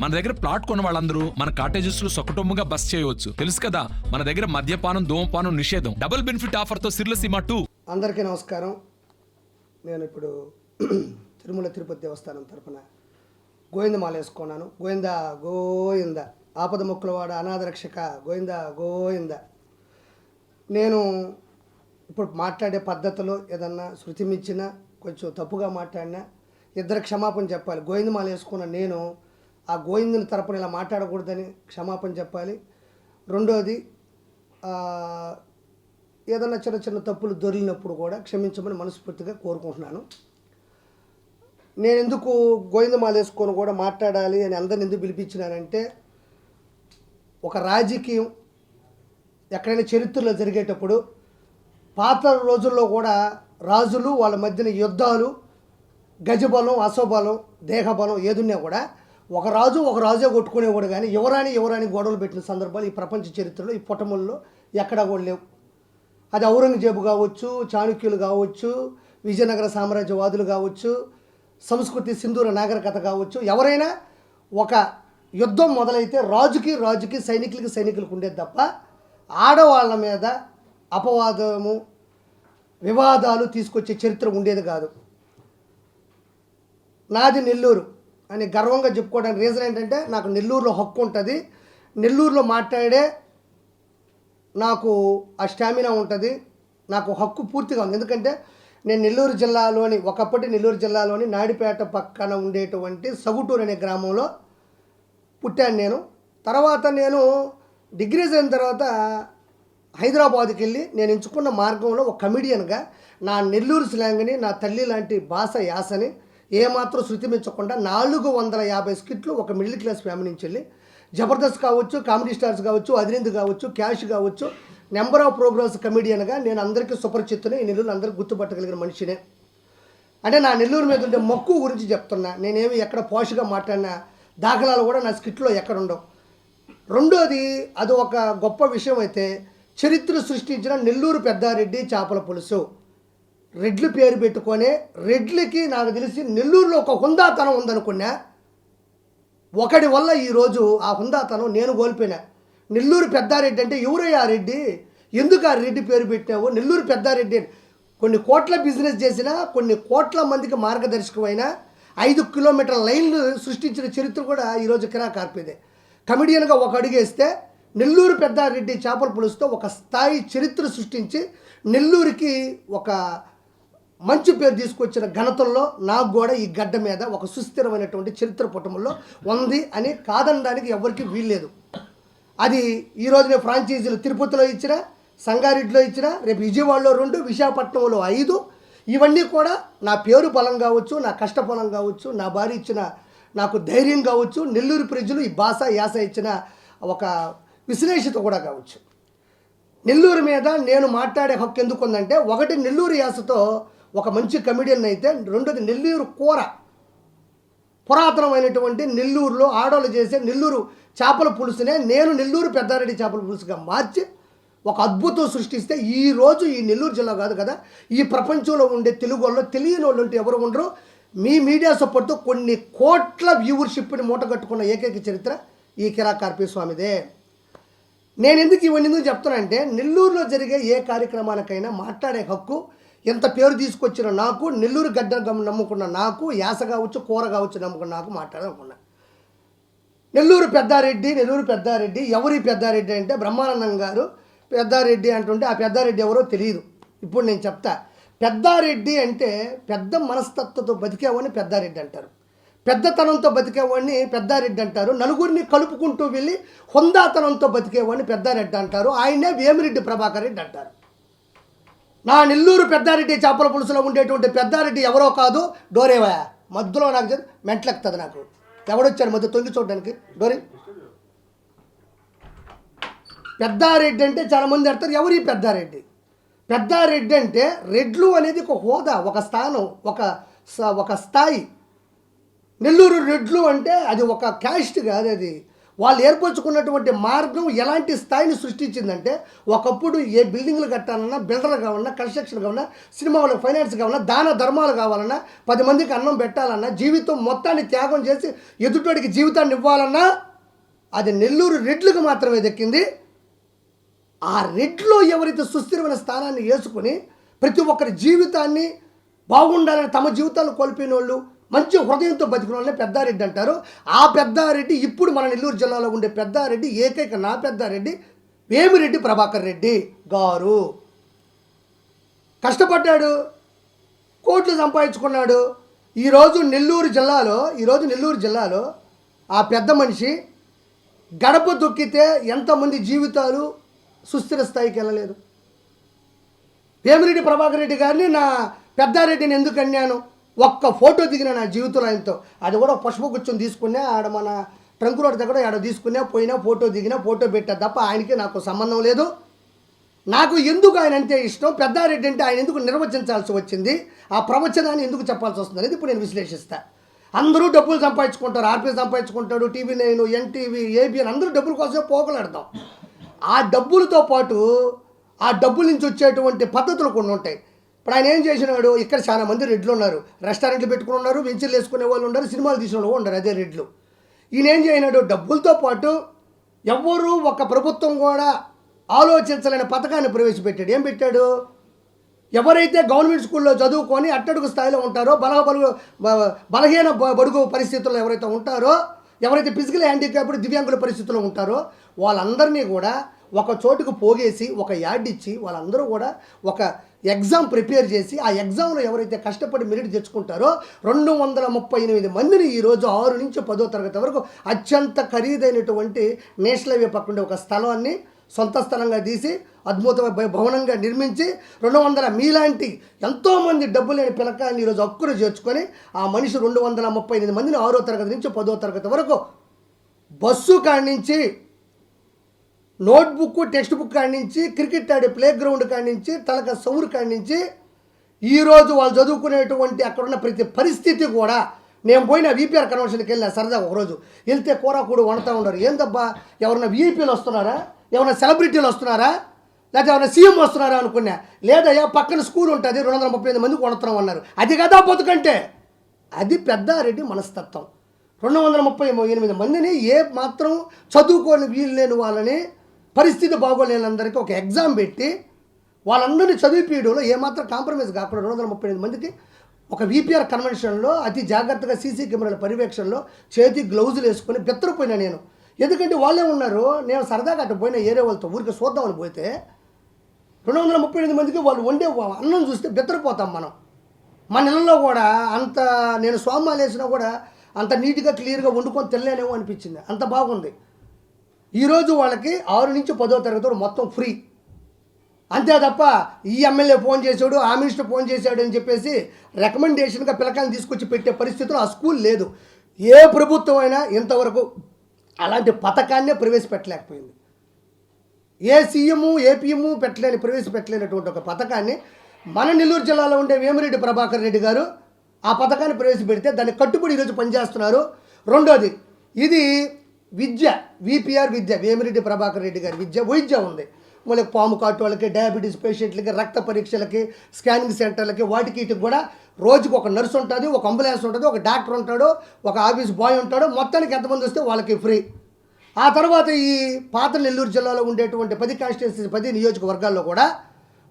మన దగ్గర ప్లాట్ కొన్న వాళ్ళందరూ మన కాటేజెస్ లో సొకటొమ్ముగా బస్ చేయవచ్చు. తెలుసు కదా, మన దగ్గర మద్యపానం ధూమపానం నిషేధం. డబుల్ బెనిఫిట్ ఆఫర్ తో సిర్లసీమ 2. అందరికీ నమస్కారం. నేను ఇప్పుడు తిరుమల తిరుపతి దేవస్థానం తరపున గోవిందమాల వేసుకున్నాను. గోవింద గోవింద ఆపద మొక్కులవాడ అనాథ రక్షక గోవింద గోవింద. నేను ఇప్పుడు మాట్లాడే పద్ధతిలో ఏదన్నా శృతి మించినా కొంచెం తప్పుగా మాట్లాడినా ఇద్దరు క్షమాపణ చెప్పాలి. గోవిందమాల వేసుకున్న నేను ఆ గోవిందుని తరపున ఇలా మాట్లాడకూడదని క్షమాపణ చెప్పాలి. రెండోది, ఏదన్నా చిన్న చిన్న తప్పులు దొరికినప్పుడు కూడా క్షమించమని మనస్ఫూర్తిగా కోరుకుంటున్నాను. నేను ఎందుకు గోవిందమాల వేసుకొని కూడా మాట్లాడాలి అని అందరిని ఎందుకు పిలిపించినానంటే, ఒక రాజకీయం ఎక్కడైనా చరిత్రలో జరిగేటప్పుడు పాత రోజుల్లో కూడా రాజులు వాళ్ళ మధ్యన యుద్ధాలు, గజబలం, అశ్వబలం, దేహబలం ఏదున్నా కూడా ఒక రాజే కొట్టుకునేవాడు. కానీ ఎవరాని గొడవలు పెట్టిన సందర్భాలు ఈ ప్రపంచ చరిత్రలో ఈ పుటముల్లో ఎక్కడా కూడా లేవు. అది ఔరంగజేబు కావచ్చు, చాణుక్యులు కావచ్చు, విజయనగర సామ్రాజ్యవాదులు కావచ్చు, సంస్కృతి సింధూర నాగరికత కావచ్చు, ఎవరైనా ఒక యుద్ధం మొదలైతే రాజుకి సైనికులకు ఉండేది తప్ప ఆడవాళ్ళ మీద అపవాదము, వివాదాలు తీసుకొచ్చే చరిత్ర ఉండేది కాదు. నాది నెల్లూరు అని గర్వంగా చెప్పుకోవడానికి రీజన్ ఏంటంటే, నాకు నెల్లూరులో హక్కు ఉంటుంది. నెల్లూరులో మాట్లాడే నాకు ఆ స్టామినా ఉంటుంది. నాకు హక్కు పూర్తిగా ఉంది. ఎందుకంటే నేను ఒకప్పటి నెల్లూరు జిల్లాలోని నాయుడుపేట పక్కన ఉండేటువంటి సగుటూరు అనే గ్రామంలో పుట్టాను నేను. తర్వాత నేను డిగ్రీ అయిన తర్వాత హైదరాబాద్కి వెళ్ళి నేను ఎంచుకున్న మార్గంలో ఒక కమిడియన్గా నా నెల్లూరు స్లాంగ్ని, నా తల్లి లాంటి భాష యాసని ఏమాత్రం శృతిమించకుండా 450 స్కిట్లు ఒక మిడిల్ క్లాస్ ఫ్యామిలీ నుంచి వెళ్ళి జబర్దస్త్ కావచ్చు, కామెడీ స్టార్స్ కావచ్చు, అదిరింది కావచ్చు, క్యాష్ కావచ్చు, నెంబర్ ఆఫ్ ప్రోగ్రామ్స్ కమిడియన్గా నేను అందరికీ సుపరిచితునే. ఈ నెల్లూరు అందరికీ గుర్తుపట్టగలిగిన మనిషినే. అంటే నా నెల్లూరు మీద ఉండే మక్కువ గురించి చెప్తున్నా. నేనేమి ఎక్కడ పోషగా మాట్లాడిన దాఖలాలు కూడా నా స్కిట్లో ఎక్కడ ఉండవు. రెండోది, అది ఒక గొప్ప విషయం అయితే, చరిత్ర సృష్టించిన నెల్లూరు పెద్దారెడ్డి చేపల పులుసు, రెడ్లు పేరు పెట్టుకొని, రెడ్లకి నాకు తెలిసి నెల్లూరులో ఒక హుందాతనం ఉందనుకున్నా. ఒకడి వల్ల ఈరోజు ఆ హుందాతనం నేను కోల్పోయినా. నెల్లూరు పెద్దారెడ్డి అంటే ఎవరయ్యా రెడ్డి, ఎందుకు ఆ రెడ్డి పేరు పెట్టావు? నెల్లూరు పెద్దారెడ్డి కొన్ని కోట్ల బిజినెస్ చేసిన, కొన్ని కోట్ల మందికి మార్గదర్శకమైన 5 కిలోమీటర్ల లైన్లు సృష్టించిన చరిత్ర కూడా ఈరోజు కిరాకార్పేదే. కమిడియన్గా ఒక అడుగేస్తే నెల్లూరు పెద్దారెడ్డి చేపల పులుసుతో ఒక స్థాయి చరిత్ర సృష్టించి నెల్లూరుకి ఒక మంచి పేరు తీసుకొచ్చిన ఘనతల్లో నాకు కూడా ఈ గడ్డ మీద ఒక సుస్థిరమైనటువంటి చరిత్ర పుటముల్లో ఉంది అని కాదనడానికి ఎవరికి వీల్లేదు. అది ఈరోజు నేను ఫ్రాంచైజీలు తిరుపతిలో ఇచ్చిన, సంగారెడ్డిలో ఇచ్చిన, రేపు విజయవాడలో 2, విశాఖపట్నంలో 5. ఇవన్నీ కూడా నా పేరు బలం కావచ్చు, నా కష్టఫలం కావచ్చు, నా భార్య ఇచ్చిన నాకు ధైర్యం కావచ్చు, నెల్లూరు ప్రజలు ఈ భాష యాస ఇచ్చిన ఒక విశ్లేషత కూడా కావచ్చు. నెల్లూరు మీద నేను మాట్లాడే హక్కు ఎందుకు ఉందంటే, ఒకటి నెల్లూరు యాసతో ఒక మంచి కమిడియన్ అయితే, రెండోది నెల్లూరు కూర, పురాతనమైనటువంటి నెల్లూరులో ఆడోళ్ళు చేసే నెల్లూరు చేపల పులుసునే నేను నెల్లూరు పెద్దారెడ్డి చేపల పులుసుగా మార్చి ఒక అద్భుతం సృష్టిస్తే, ఈరోజు ఈ నెల్లూరు జిల్లా కాదు కదా, ఈ ప్రపంచంలో ఉండే తెలుగు వాళ్ళు తెలియని వాళ్ళు ఉంటే ఎవరు ఉండరు. మీ మీడియా సపోర్ట్తో కొన్ని కోట్ల వ్యూవర్షిప్ని మూటగట్టుకున్న ఏకైక చరిత్ర ఈ కిరాకార్పి స్వామిదే. నేను ఇవన్నీ చెప్తానంటే, నెల్లూరులో జరిగే ఏ కార్యక్రమాలకైనా మాట్లాడే హక్కు ఎంత పేరు తీసుకొచ్చిన నాకు, నెల్లూరు గడ్డ నమ్ముకున్న నాకు, యాస కావచ్చు, కూర కావచ్చు నమ్ముకున్న నాకు మాట్లాడాలనుకున్నా. నెల్లూరు పెద్దారెడ్డి ఎవరి పెద్దారెడ్డి అంటే, బ్రహ్మానందం గారు పెద్దారెడ్డి అంటుంటే ఆ పెద్దారెడ్డి ఎవరో తెలియదు. ఇప్పుడు నేను చెప్తా. పెద్దారెడ్డి అంటే పెద్ద మనస్తత్వంతో బతికేవాడిని పెద్దారెడ్డి అంటారు, పెద్దతనంతో బతికేవాడిని పెద్దారెడ్డి అంటారు, నలుగురిని కలుపుకుంటూ వెళ్ళి హుందాతనంతో బతికేవాడిని పెద్దారెడ్డి అంటారు. ఆయనే వేమిరెడ్డి ప్రభాకర్ రెడ్డి అంటారు. నా నెల్లూరు పెద్దారెడ్డి చేపల పులుసులో ఉండేటువంటి పెద్దారెడ్డి ఎవరో కాదు, డోరేవా మధ్యలో నాకు మెంట్లెక్కుతుంది. నాకు ఎవడొచ్చాడు మధ్య తొంగి చూడడానికి? డోరే పెద్దారెడ్డి అంటే చాలామంది అంటారు, ఎవరి పెద్దారెడ్డి? పెద్దారెడ్డి అంటే రెడ్లు అనేది ఒక హోదా, ఒక స్థానం, ఒక స్థాయి. నెల్లూరు రెడ్లు అంటే అది ఒక క్యాస్ట్ కాదు, అది వాళ్ళు ఏర్పరచుకున్నటువంటి మార్గం ఎలాంటి స్థాయిని సృష్టించిందంటే, ఒకప్పుడు ఏ బిల్డింగ్లు కట్టాలన్నా, బిల్డర్ కావాలన్నా, కన్స్ట్రక్షన్ కావాలన్నా, సినిమా వాళ్ళకి ఫైనాన్స్ కావాలన్నా, దాన ధర్మాలు కావాలన్నా, 10 మందికి అన్నం పెట్టాలన్నా, జీవితం మొత్తాన్ని త్యాగం చేసి ఎదుటోడికి జీవితాన్ని ఇవ్వాలన్నా అది నెల్లూరు రెడ్లకు మాత్రమే దక్కింది. ఆ రెడ్లో ఎవరైతే సుస్థిరమైన స్థానాన్ని వేసుకుని ప్రతి ఒక్కరి జీవితాన్ని బాగుండాలని తమ జీవితాలు కోల్పోయిన వాళ్ళు, మంచి హృదయంతో బతికిన వాళ్ళని పెద్దారెడ్డి అంటారు. ఆ పెద్దారెడ్డి ఇప్పుడు మన నెల్లూరు జిల్లాలో ఉండే పెద్దారెడ్డి, ఏకైక నా పెద్దారెడ్డి వేమిరెడ్డి ప్రభాకర్ రెడ్డి గారు. కష్టపడ్డాడు, కోట్లు సంపాదించుకున్నాడు. ఈరోజు నెల్లూరు జిల్లాలో ఆ పెద్ద మనిషి గడప దొక్కితే ఎంతమంది జీవితాలు సుస్థిర స్థాయికి వెళ్ళలేదు. వేమిరెడ్డి ప్రభాకర్ రెడ్డి గారిని నా పెద్దారెడ్డిని ఎందుకు అన్నాను, ఒక్క ఫోటో దిగిన నా జీవితంలో ఆయనతో, అది కూడా పుష్పగుచ్చం తీసుకునే ఆడ మన ట్రంక్ రోడ్ దగ్గర ఆడ తీసుకునే పోయినా ఫోటో దిగినా ఫోటో పెట్టా తప్ప ఆయనకి నాకు సంబంధం లేదు. నాకు ఎందుకు ఆయన అంటే ఇష్టం, పెద్దారెడ్డి అంటే ఆయన ఎందుకు నిర్వచించాల్సి వచ్చింది, ఆ ప్రవచనాన్ని ఎందుకు చెప్పాల్సి వస్తుంది అనేది ఇప్పుడు నేను విశ్లేషిస్తా. అందరూ డబ్బులు సంపాదించుకుంటారు, ఆర్పీ సంపాదించుకుంటాడు, TV9, NTV, ABN అందరూ డబ్బుల కోసమే పోకలాడతాం. ఆ డబ్బులతో పాటు ఆ డబ్బుల నుంచి వచ్చేటువంటి పద్ధతులు కొన్ని ఉంటాయి. ఇప్పుడు ఆయన ఏం చేసినాడు, ఇక్కడ చాలా మంది రెడ్లు ఉన్నారు, రెస్టారెంట్లు పెట్టుకుని ఉన్నారు, వెంచర్లు వేసుకునే వాళ్ళు ఉన్నారు, సినిమాలు తీసిన వాళ్ళు ఉన్నారు, అదే రెడ్లు. ఈయన ఏం చేయనాడు, డబ్బులతో పాటు ఎవ్వరూ ఒక ప్రభుత్వం కూడా ఆలోచించలేని పథకాన్ని ప్రవేశపెట్టాడు. ఏం పెట్టాడు, ఎవరైతే గవర్నమెంట్ స్కూల్లో చదువుకొని అట్టడుగు స్థాయిలో ఉంటారో, బలహీన బడుగు పరిస్థితుల్లో ఎవరైతే ఉంటారో, ఎవరైతే ఫిజికల్ హ్యాండిక్యాప్డ్ దివ్యాంగుల పరిస్థితుల్లో ఉంటారో వాళ్ళందరినీ కూడా ఒక చోటుకు పోగేసి ఒక యాడ్ ఇచ్చి వాళ్ళందరూ కూడా ఒక ఎగ్జామ్ ప్రిపేర్ చేసి ఆ ఎగ్జామ్లో ఎవరైతే కష్టపడి మెరిట్ తెచ్చుకుంటారో 238 మందిని ఈరోజు 6 నుంచి 10వ తరగతి వరకు అత్యంత ఖరీదైనటువంటి నేషనల్ హైవే పక్కన ఒక స్థలాన్ని సొంత స్థలంగా తీసి అద్భుతమైన భవనంగా నిర్మించి 200 మీలాంటి ఎంతోమంది డబ్బు లేని పిల్లకాయని ఈరోజు హక్కును చేర్చుకొని ఆ మనిషి 238 మందిని 6వ తరగతి నుంచి 10వ తరగతి వరకు బస్సు కాడి నుంచి, నోట్బుక్ టెక్స్ట్ బుక్ కాడి నుంచి, క్రికెట్ ఆడే ప్లే గ్రౌండ్ కాడి నుంచి, తలక సౌరు కాడి నుంచి ఈరోజు వాళ్ళు చదువుకునేటువంటి అక్కడున్న ప్రతి పరిస్థితి కూడా. నేను పోయిన VPR కన్వెన్షన్కి వెళ్ళిన సరదాగా ఒకరోజు వెళ్తే కూరకూడు వండుతూ ఉన్నారు. ఏందబ్బా ఎవరన్నా VIPలు వస్తున్నారా, ఎవరైనా సెలబ్రిటీలు వస్తున్నారా, లేకపోతే ఎవరైనా CM వస్తున్నారా అనుకున్నా. లేదయ్యా పక్కన స్కూల్ ఉంటుంది 238 మందికి వండుతున్నాం అన్నారు. అది కదా బతుకంటే, అది పెద్దారెడ్డి మనస్తత్వం. 238 మందిని ఏ మాత్రం చదువుకోని వీలు లేని వాళ్ళని, పరిస్థితి బాగోలేనందరికీ ఒక ఎగ్జామ్ పెట్టి వాళ్ళందరినీ చదివిపీయడంలో ఏమాత్రం కాంప్రమైజ్ కాకుండా 238 మందికి ఒక VPR కన్వెన్షన్లో అతి జాగ్రత్తగా CC కెమెరాల పర్యవేక్షణలో చేతి గ్లౌజులు వేసుకొని బెత్తరపోయినా నేను. ఎందుకంటే వాళ్ళే ఉన్నారు, నేను సరదాగా అటు పోయిన ఏరే వాళ్ళతో ఊరికి చూద్దామని పోతే 238 మందికి వాళ్ళు వండే అన్నం చూస్తే బెత్తరపోతాం మనం. మన ఇళ్ళలో కూడా అంత నేను స్వామాలు వేసినా కూడా అంత నీట్గా క్లియర్గా వండుకొని తెల్లేనేమో అనిపించింది, అంత బాగుంది. ఈరోజు వాళ్ళకి 6 నుంచి 10వ తరగతి వరకు మొత్తం ఫ్రీ. అంతే తప్ప ఈ ఎమ్మెల్యే ఫోన్ చేశాడు, ఆ మినిస్టర్ ఫోన్ చేశాడు అని చెప్పేసి రికమెండేషన్గా పిల్లకాయలు తీసుకొచ్చి పెట్టే పరిస్థితులు ఆ స్కూల్ లేదు. ఏ ప్రభుత్వం అయినా ఇంతవరకు అలాంటి పథకాన్నే ప్రవేశపెట్టలేకపోయింది. ఏ CM, APM ప్రవేశపెట్టలేనటువంటి ఒక పథకాన్ని మన నెల్లూరు జిల్లాలో ఉండే వేమిరెడ్డి ప్రభాకర్ రెడ్డి గారు ఆ పథకాన్ని ప్రవేశపెడితే దాన్ని కట్టుబడి ఈరోజు పనిచేస్తున్నారు. రెండోది, ఇది విద్య, VPR విద్య, వేమిరెడ్డి ప్రభాకర్ రెడ్డి గారి వైద్య ఉంది. మళ్ళీ పాము కాటు వాళ్ళకి, డయాబెటీస్ పేషెంట్లకి, రక్త పరీక్షలకి, స్కానింగ్ సెంటర్లకి, వాటికి వీటికి కూడా రోజుకు ఒక నర్సు ఉంటుంది, ఒక అంబులెన్స్ ఉంటుంది, ఒక డాక్టర్ ఉంటాడు, ఒక ఆఫీస్ బాయ్ ఉంటాడు. మొత్తానికి ఎంతమంది వస్తే వాళ్ళకి ఫ్రీ. ఆ తర్వాత ఈ పాత నెల్లూరు జిల్లాలో ఉండేటువంటి 10 కాన్స్టిట్యున్సీ 10 నియోజకవర్గాల్లో కూడా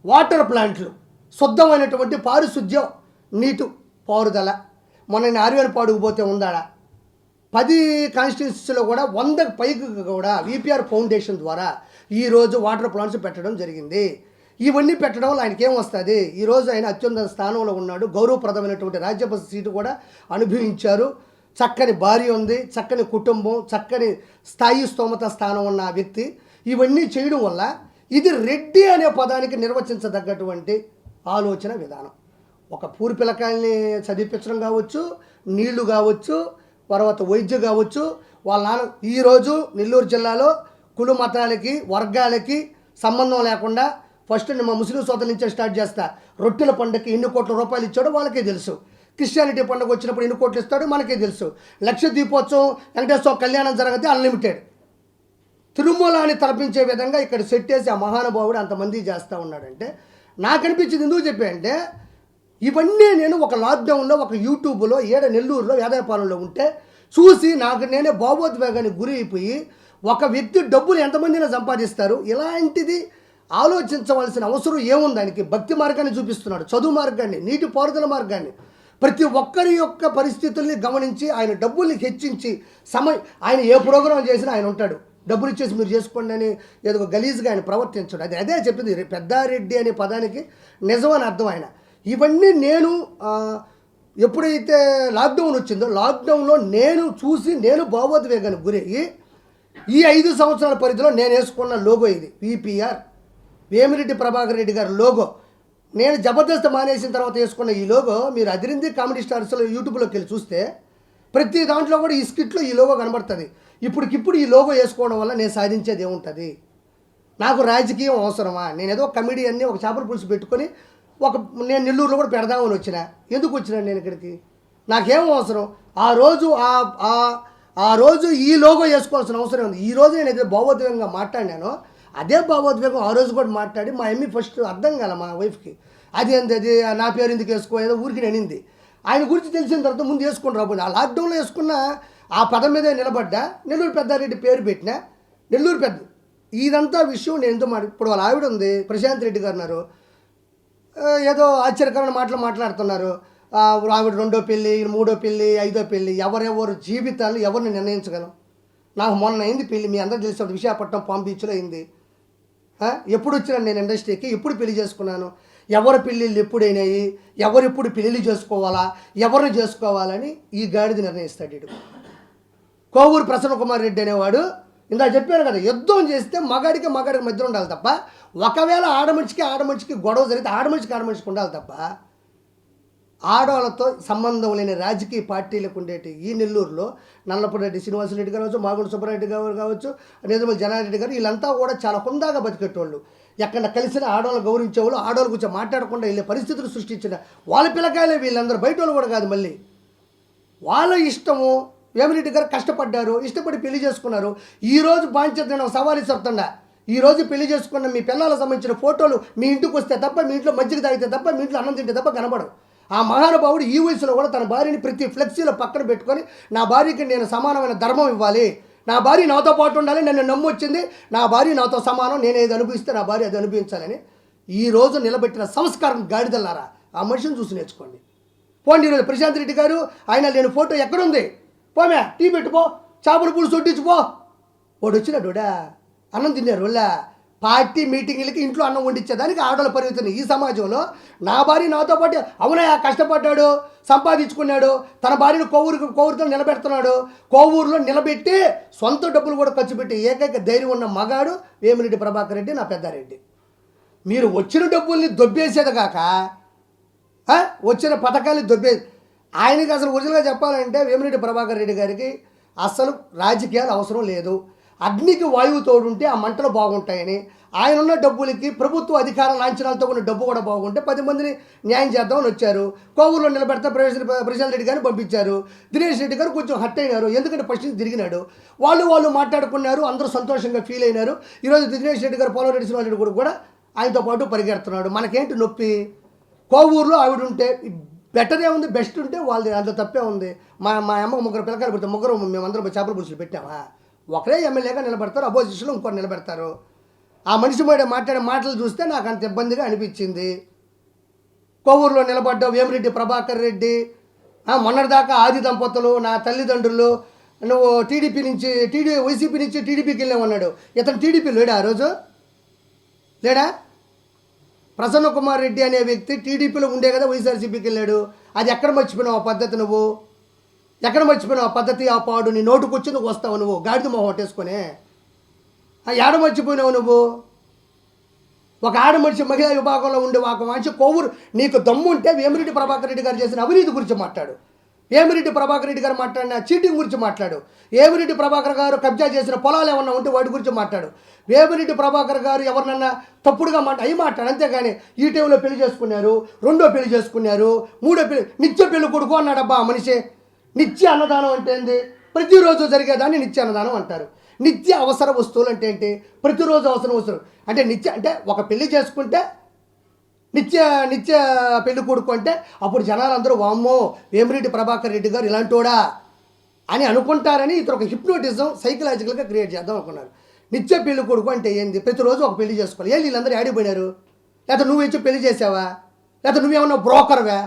వాటర్ ప్లాంట్లు, శుద్ధమైనటువంటి పారిశుద్ధ్యం, నీటు పారుదల. మొన్న నేను ఆర్వేనపాడుకు పోతే ఉందాడా 10 కాన్స్టిట్యున్సీలో కూడా 100కి పైకి కూడా VPR ఫౌండేషన్ ద్వారా ఈరోజు వాటర్ ప్లాంట్స్ పెట్టడం జరిగింది. ఇవన్నీ పెట్టడం వల్ల ఆయనకి ఏం వస్తుంది, ఈరోజు ఆయన అత్యున్నత స్థానంలో ఉన్నాడు, గౌరవప్రదమైనటువంటి రాజ్యసభ సీటు కూడా అనుభవించారు, చక్కని భార్య ఉంది, చక్కని కుటుంబం, చక్కని స్థాయి స్తోమత స్థానం ఉన్న వ్యక్తి. ఇవన్నీ చేయడం వల్ల ఇది రెడ్డి అనే పదానికి నిర్వచించదగ్గటువంటి ఆలోచన విధానం. ఒక పూరి పిల్లకాయల్ని చదివించడం కావచ్చు, నీళ్లు కావచ్చు, తర్వాత వైద్యం కావచ్చు. వాళ్ళ నాన్న ఈరోజు నెల్లూరు జిల్లాలో కుల మతాలకి వర్గాలకి సంబంధం లేకుండా ఫస్ట్ మా ముస్లిం సోదరుల నుంచే స్టార్ట్ చేస్తా. రొట్టెల పండుగకి ఎన్ని కోట్ల రూపాయలు ఇచ్చాడో వాళ్ళకే తెలుసు. క్రిస్టియానిటీ పండుగ వచ్చినప్పుడు ఎన్ని కోట్లు ఇస్తాడో మనకే తెలుసు. లక్ష దీపోత్సవం, వెంకటేశ్వర కళ్యాణం జరిగితే అన్లిమిటెడ్. తిరుమలని తలపించే విధంగా ఇక్కడ సెట్ చేసి ఆ మహానుభావుడు అంతమంది చేస్తూ ఉన్నాడంటే నాకు అనిపించింది ఎందుకు చెప్పాయంటే ఇవన్నీ నేను ఒక లాక్డౌన్లో ఒక యూట్యూబ్లో నెల్లూరులో వేదాయపాలెంలో ఉంటే చూసి నాకు నేనే భావోద్వేగానికి గురి అయిపోయి ఒక వ్యక్తి డబ్బులు ఎంతమందినా సంపాదిస్తారు, ఇలాంటిది ఆలోచించవలసిన అవసరం ఏముంది? దానికి భక్తి మార్గాన్ని చూపిస్తున్నాడు, చదువు మార్గాన్ని, నీటి పారుదల మార్గాన్ని, ప్రతి ఒక్కరి యొక్క పరిస్థితుల్ని గమనించి ఆయన డబ్బుల్ని హెచ్చించి ఆయన ఏ ప్రోగ్రాం చేసినా ఆయన ఉంటాడు, డబ్బులు ఇచ్చేసి మీరు చేసుకోండి అని ఏదో గలీజ్గా ఆయన ప్రవర్తించడు. అదే చెప్పింది పెద్దారెడ్డి అనే పదానికి నిజమని అర్థం ఆయన. ఇవన్నీ నేను ఎప్పుడైతే లాక్డౌన్ వచ్చిందో లాక్డౌన్లో నేను చూసి నేను భావోద్వేగానికి గురయ్యి ఈ 5 సంవత్సరాల పరిధిలో నేను వేసుకున్న లోగో ఇది విపిఆర్ వేమిరెడ్డి ప్రభాకర్ రెడ్డి గారి లోగో. నేను జబర్దస్త్ మానేసిన తర్వాత వేసుకున్న ఈ లోగో మీరు అదిరింది కామెడీ స్టార్స్లో యూట్యూబ్లోకి వెళ్ళి చూస్తే ప్రతి దాంట్లో కూడా ఈ స్కిట్లో ఈ లోగో కనబడుతుంది. ఇప్పటికిప్పుడు ఈ లోగో వేసుకోవడం వల్ల నేను సాధించేది ఏముంటుంది? నాకు రాజకీయం అవసరమా? నేను ఏదో కమెడియన్ని ఒక చేపల పులుసు పెట్టుకొని నేను నెల్లూరులో కూడా పెడదామని వచ్చిన. ఎందుకు వచ్చినాను నేను ఇక్కడికి? నాకేం అవసరం? ఆ రోజు ఈ లోగో వేసుకోవాల్సిన అవసరం ఉంది. ఈ రోజు నేను ఏదైతే భావోద్వేగంగా మాట్లాడినానో అదే భావోద్వేగం ఆ రోజు కూడా మాట్లాడి మా ఎమ్మి ఫస్ట్ అర్థం కాల మా వైఫ్కి. అది నా పేరు ఎందుకు వేసుకో, ఏదో ఊరికి అనింది. ఆయన గురించి తెలిసిన తర్వాత ముందు వేసుకుని రాబోయింది. ఆ లాక్డౌన్లో వేసుకున్న ఆ పదం మీదే నిలబడ్డా, నెల్లూరు పెద్దారెడ్డి పేరు పెట్టినా, నెల్లూరు పెద్ద ఇదంతా విషయం నేను ఎందుకు ఇప్పుడు వాళ్ళ ఆవిడ ఉంది ప్రశాంత్ రెడ్డి గారు ఉన్నారు, ఏదో ఆశ్చర్యకరమైన మాటలు మాట్లాడుతున్నారు. ఆవిడ 2వ పెళ్ళి, 3వ పెళ్ళి, 5వ పెళ్ళి, ఎవరెవరు జీవితాలు ఎవరిని నిర్ణయించగలం? నాకు మొన్న అయింది పెళ్ళి, మీ అందరూ తెలిసిన విశాఖపట్నం పామ్ బీచ్లో అయింది. ఎప్పుడు వచ్చినాను నేను ఇండస్ట్రీకి, ఎప్పుడు పెళ్లి చేసుకున్నాను, ఎవరి పెళ్ళిళ్ళు ఎప్పుడైనాయి, ఎవరెప్పుడు పెళ్ళి చేసుకోవాలా, ఎవరిని చేసుకోవాలని ఈ గాడిద నిర్ణయిస్తాడు. ఇటు కోవూరు ప్రసన్న కుమార్ రెడ్డి అనేవాడు ఇందా చెప్పాను కదా, యుద్ధం చేస్తే మగాడికి మధ్య ఉండాలి తప్ప, ఒకవేళ ఆడమనిషికి గొడవ జరిగితే ఆడమనిషికి ఉండాలి తప్ప ఆడవాళ్ళతో సంబంధం లేని రాజకీయ పార్టీలకు ఉండేటి ఈ నెల్లూరులో నల్లపురెడ్డి శ్రీనివాసరెడ్డి కావచ్చు, మాగుంట సుబ్బారెడ్డి గారు కావచ్చు, నేదుమల్లి జనారెడ్డి గారు, వీళ్ళంతా కూడా చాలా హుందాగా బతికేటోళ్ళు. ఎక్కడ కలిసిన ఆడవాళ్ళు గౌరవించేవాళ్ళు, ఆడవాళ్ళ గురించి మాట్లాడకుండా వెళ్ళే పరిస్థితులు సృష్టించిన వాళ్ళ పిల్లకాయలే వీళ్ళందరూ, బయట వాళ్ళు కూడా కాదు. మళ్ళీ వాళ్ళ ఇష్టము. వేమిరెడ్డి గారు కష్టపడ్డారు, ఇష్టపడి పెళ్లి చేసుకున్నారు. ఈరోజు బాధ్యత నేను సవాల్ ఇస్తుండా, ఈరోజు పెళ్లి చేసుకున్న మీ పిల్లలకు సంబంధించిన ఫోటోలు మీ ఇంటికి వస్తే తప్ప, మీ ఇంట్లో మజ్జిగ తాగితే తప్ప, మీ ఇంట్లో అన్నం తింటే తప్ప కనబడవు. ఆ మహానుభావుడు ఈ వయసులో కూడా తన భార్యని ప్రతి ఫ్లెక్సీలో పక్కన పెట్టుకొని నా భార్యకి నేను సమానమైన ధర్మం ఇవ్వాలి, నా భార్య నాతో పాటు ఉండాలి, నన్ను నమ్మొచ్చింది, నా భార్య నాతో సమానం, నేను ఏది అనుభవిస్తే నా భార్య అది అనుభవించాలని ఈరోజు నిలబెట్టిన సంస్కారం గాడిదల్లారా, ఆ మనిషిని చూసి నేర్చుకోండి. పోండి, ఈరోజు ప్రశాంత్ రెడ్డి గారు ఆయన లేని ఫోటో ఎక్కడుంది? పోమే టీ పెట్టుపో, చేపల పులుసు వడ్డించుపో. వాడు వచ్చినాడుడా అన్నం తిన్నారు వాళ్ళ పార్టీ మీటింగ్లకి ఇంట్లో అన్నం వండించేదానికి ఆడవాళ్ళ పరిమితం. ఈ సమాజంలో నా భార్య నాతో పాటు అవునయా కష్టపడ్డాడు, సంపాదించుకున్నాడు, తన భార్యను కోవూరుతో నిలబెడుతున్నాడు, కోవూరులో నిలబెట్టి సొంత డబ్బులు కూడా ఖర్చు పెట్టి ఏకైక ధైర్యం ఉన్న మగాడు వేమిరెడ్డి ప్రభాకర్ రెడ్డి, నా పెద్దారెడ్డి. మీరు వచ్చిన డబ్బుల్ని దొబ్బేసేది కాక వచ్చిన పథకాన్ని దొబ్బేది. ఆయనకి అసలు ఒరిజినల్గా చెప్పాలంటే వేమిరెడ్డి ప్రభాకర్ రెడ్డి గారికి అసలు రాజకీయాలు అవసరం లేదు. అగ్నికి వాయువు తోడుంటే ఆ మంటలు బాగుంటాయని, ఆయన ఉన్న డబ్బులకి ప్రభుత్వ అధికార లాంఛనాలతో కొన్ని డబ్బు కూడా బాగుంటే 10 మందిని న్యాయం చేద్దామని వచ్చారు. కోవూరులో నిలబెడితే ప్రశాంత్ రెడ్డి గారిని పంపించారు. దినేష్ రెడ్డి గారు కొంచెం హట్ అయినారు, ఎందుకంటే ఫస్ట్ తిరిగినాడు. వాళ్ళు మాట్లాడుకున్నారు, అందరూ సంతోషంగా ఫీల్ అయినారు. ఈరోజు దినేష్ రెడ్డి గారు, పోలవరెడ్డి శ్రీనివాసరెడ్డి కూడా ఆయనతో పాటు పరిగెడుతున్నాడు. మనకేంటి నొప్పి? కోవూరులో ఆవిడ ఉంటే బెటరే ఉంది, బెస్ట్ ఉంటే వాళ్ళది అంత తప్పే ఉంది. మా అమ్మకు 3 పిల్లకాయలు పెడతాం, మేమందరం చేపల పులుసులు పెట్టామా? ఒకరే ఎమ్మెల్యేగా నిలబెడతారు, అపోజిషన్లో ఇంకోటి నిలబెడతారు. ఆ మనిషి మాట్లాడే మాటలు చూస్తే నాకు అంత ఇబ్బందిగా అనిపించింది. కోవూరులో నిలబడ్డ వేమిరెడ్డి ప్రభాకర్ రెడ్డి, మొన్నటిదాకా ఆది దంపతులు, నా తల్లిదండ్రులు, నువ్వు వైసీపీ నుంచి టీడీపీకి వెళ్ళామన్నాడు. ఇతను టీడీపీ లేడా? ఆ రోజు లేడా? ప్రసన్న కుమార్ రెడ్డి అనే వ్యక్తి టీడీపీలో ఉండే కదా వైఎస్ఆర్సీపీకి వెళ్ళాడు. అది ఎక్కడ మర్చిపోయినావు ఆ పద్ధతి? నువ్వు ఎక్కడ మర్చిపోయినావు ఆ పద్ధతి? ఆ పాడు నీ నోటుకు వచ్చి నువ్వు వస్తావు, నువ్వు గాడిద మొహం కొట్టేసుకొని ఏడ మర్చిపోయినావు నువ్వు? ఒక ఆడమనిషి మహిళా విభాగంలో ఉండే ఒక మనిషి కోవూరు, నీకు దమ్ము ఉంటే వేమిరెడ్డి ప్రభాకర్ రెడ్డి గారు చేసిన అవినీతి గురించి మాట్లాడు, వేమిరెడ్డి ప్రభాకర్ రెడ్డి గారు మాట్లాడిన చీటింగ్ గురించి మాట్లాడు, వేమిరెడ్డి ప్రభాకర్ గారు కబ్జా చేసిన పొలాలు ఏమన్నా ఉంటే వాటి గురించి మాట్లాడు, వేమిరెడ్డి ప్రభాకర్ గారు ఎవరినన్నా తప్పుడుగా అవి మాట్లాడు. అంతేగాని ఈ టైంలో పెళ్లి చేసుకున్నారు, 2వ పెళ్లి చేసుకున్నారు, 3వ పెళ్లి, నిత్య పెళ్లి కొడుకు అన్నాడబ్బా ఆ మనిషి. నిత్య అన్నదానం అంటే ఏంది? ప్రతిరోజు జరిగేదాన్ని నిత్యాన్నదానం అంటారు. నిత్య అవసర వస్తువులు అంటే ఏంటి? ప్రతిరోజు అవసరం వస్తువులు అంటే అంటే ఒక పెళ్లి చేసుకుంటే నిత్య నిత్య పెళ్లి కొడుకు అంటే అప్పుడు జనాలందరూ వామ్మో వేమిరెడ్డి ప్రభాకర్ రెడ్డి గారు ఇలాంటోడా అని అనుకుంటారని ఇతను ఒక హిప్నోటిజం సైకలాజికల్గా క్రియేట్ చేద్దాం అనుకున్నారు. నిత్య పెళ్లి కొడుకు అంటే ఏంది? ప్రతిరోజు ఒక పెళ్లి చేసుకోవాలి. వీళ్ళందరూ ఆడిపోయినారు? లేకపోతే నువ్వు ఇచ్చి పెళ్లి చేసావా? లేకపోతే నువ్వేమన్నా బ్రోకర్వా?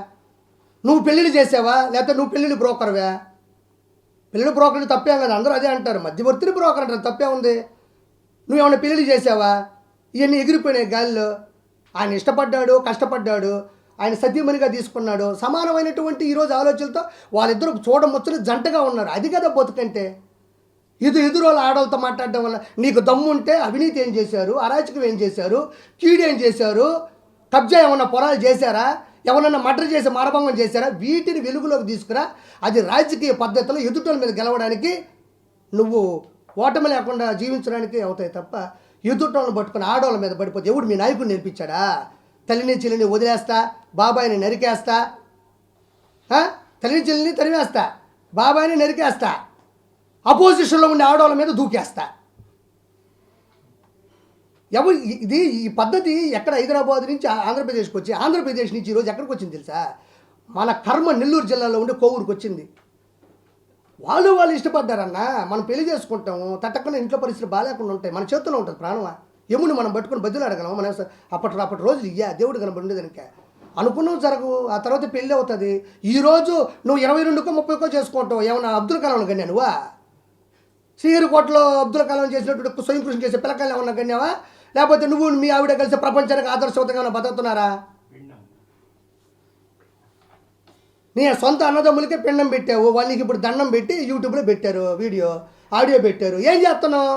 నువ్వు పెళ్ళిళ్ళు చేసావా? లేకపోతే నువ్వు పెళ్ళిళ్ళు బ్రోకర్వా? పెళ్ళిళ్ళు బ్రోకర్లు తప్పేం కదా, అందరూ అదే అంటారు. మధ్యవర్తిని బ్రోకర్ అంటారు, తప్పే ఉంది. నువ్వేమన్నా పెళ్ళిళ్ళు చేసావా? ఇవన్నీ ఎగిరిపోయినాయి గాలిలో. ఆయన ఇష్టపడ్డాడు, కష్టపడ్డాడు, ఆయన సతీమణిగా తీసుకున్నాడు. సమానమైనటువంటి ఈరోజు ఆలోచనలతో వాళ్ళిద్దరూ చూడముచ్చని జంటగా ఉన్నారు. అది కదా బతుకంటే. ఎదురోళ్ళ ఆడవాళ్ళతో మాట్లాడడం వల్ల నీకు దమ్ము ఉంటే అవినీతి ఏం చేశారు, అరాచకం ఏం చేశారు, కీడేం చేశారు, కబ్జా ఏమన్నా పొలాలు చేశారా, ఎవరన్నా మర్డర్ చేసి మానభంగం చేశారా, వీటిని వెలుగులోకి తీసుకురా. అది రాజకీయ పద్ధతిలో ఎదుటోళ్ళ మీద గెలవడానికి, నువ్వు ఓటమి లేకుండా జీవించడానికి అవుతాయి తప్ప ఎదుటోళ్ళని పట్టుకుని ఆడవాళ్ళ మీద పడిపోతే ఎవడు మీ నాయకుడు నేర్పించాడా? తల్లిని చెల్లిని వదిలేస్తా, బాబాయిని నరికేస్తా, తల్లిని చెల్లిని తరివేస్తా, బాబాయిని నరికేస్తా, అపోజిషన్లో ఉండే ఆడవాళ్ళ మీద దూకేస్తా. ఈ పద్ధతి ఎక్కడ హైదరాబాద్ నుంచి ఆంధ్రప్రదేశ్కి వచ్చి, ఆంధ్రప్రదేశ్ నుంచి ఈరోజు ఎక్కడికి వచ్చింది తెలుసా? మన కర్మ నెల్లూరు జిల్లాలో ఉండే కోవూరుకి వచ్చింది. వాళ్ళు ఇష్టపడ్డారన్న. మనం పెళ్లి చేసుకుంటాము, తట్టకుండా ఇంట్లో పరిస్థితులు బాగాలేకుండా ఉంటాయి, మన చేతుల్లో ఉంటుంది ప్రాణమా. ఎముని మనం పట్టుకుని బదులు అడగలము. మనం అప్పటి రోజులు దేవుడు కనబడేదానిక అనుకున్నావు జరగవు. ఆ తర్వాత పెళ్ళి అవుతుంది. ఈరోజు నువ్వు 22కో 30కో చేసుకుంటావు. ఏమన్నా అబ్దుల్ కలాం గన్యా నువ్వా? శ్రీహరికోటలో అబ్దుల్ కలాం చేసినటువంటి స్వయం కృషి చేసే పిల్లకాయలు ఏమన్నా గన్యావా? లేకపోతే నువ్వు మీ ఆవిడ కలిసి ప్రపంచానికి ఆదర్శవంతంగా ఏమైనా బతుకుతున్నారా? నీ సొంత అన్నదమ్ములకే పిండం పెట్టావు. వాళ్ళకి ఇప్పుడు దండం పెట్టి యూట్యూబ్లో పెట్టారు, వీడియో ఆడియో పెట్టారు. ఏం చేస్తున్నావు?